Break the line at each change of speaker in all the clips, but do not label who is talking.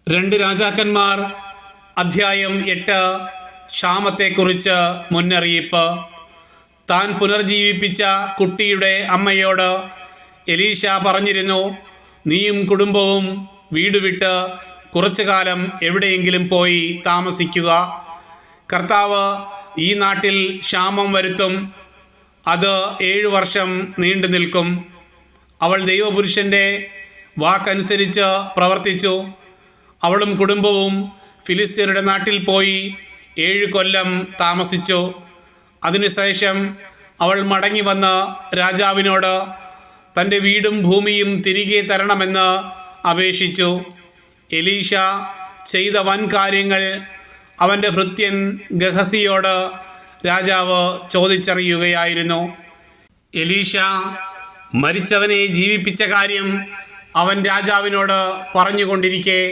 രണ്ട് രാജാക്കന്മാർ അധ്യായം 8 ക്ഷാമത്തെക്കുറിച്ച് മുന്നറിയിപ്പ്. താൻ പുനർജീവിപ്പിച്ച കുട്ടിയുടെ അമ്മയോട് എലീശ പറഞ്ഞിരുന്നു, നീയും കുടുംബവും വീട് വിട്ട് കുറച്ചു കാലം എവിടെയെങ്കിലും പോയി താമസിക്കുക. കർത്താവ് ഈ നാട്ടിൽ ക്ഷാമം വരുത്തും. അത് 7 വർഷം നീണ്ടു നിൽക്കും. അവൾ ദൈവപുരുഷൻ്റെ വാക്കനുസരിച്ച് പ്രവർത്തിച്ചു. അവളും കുടുംബവും ഫിലിസ്ത്യരുടെ നാട്ടിൽ പോയി 7 കൊല്ലം താമസിച്ചു. അതിനുശേഷം അവൾ മടങ്ങി വന്ന് രാജാവിനോട് തൻ്റെ വീടും ഭൂമിയും തിരികെ തരണമെന്ന് അപേക്ഷിച്ചു. എലീശ ചെയ്ത വൻ കാര്യങ്ങൾ അവൻ്റെ ഭൃത്യൻ ഗഹസിയോട് രാജാവ് ചോദിച്ചറിയുകയായിരുന്നു. എലീശ മരിച്ചവനെ ജീവിപ്പിച്ച കാര്യം അവൻ രാജാവിനോട് പറഞ്ഞുകൊണ്ടിരിക്കെ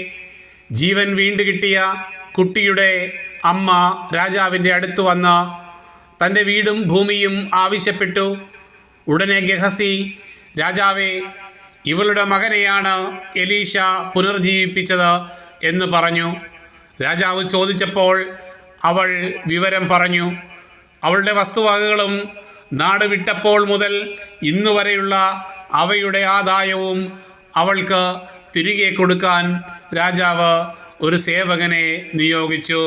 ജീവൻ വീണ്ടു കിട്ടിയ കുട്ടിയുടെ അമ്മ രാജാവിൻ്റെ അടുത്ത് വന്ന് തൻ്റെ വീടും ഭൂമിയും ആവശ്യപ്പെട്ടു. ഉടനെ ഗഹസി, രാജാവേ, ഇവളുടെ മകനെയാണ് എലീശ പുനർജീവിപ്പിച്ചത് എന്ന് പറഞ്ഞു. രാജാവ് ചോദിച്ചപ്പോൾ അവൾ വിവരം പറഞ്ഞു. അവളുടെ വസ്തുവകകളും നാട് വിട്ടപ്പോൾ മുതൽ ഇന്നുവരെയുള്ള അവയുടെ ആദായവും അവൾക്ക് തിരികെ കൊടുക്കാൻ രാജാവ് ഒരു സേവകനെ നിയോഗിച്ചു.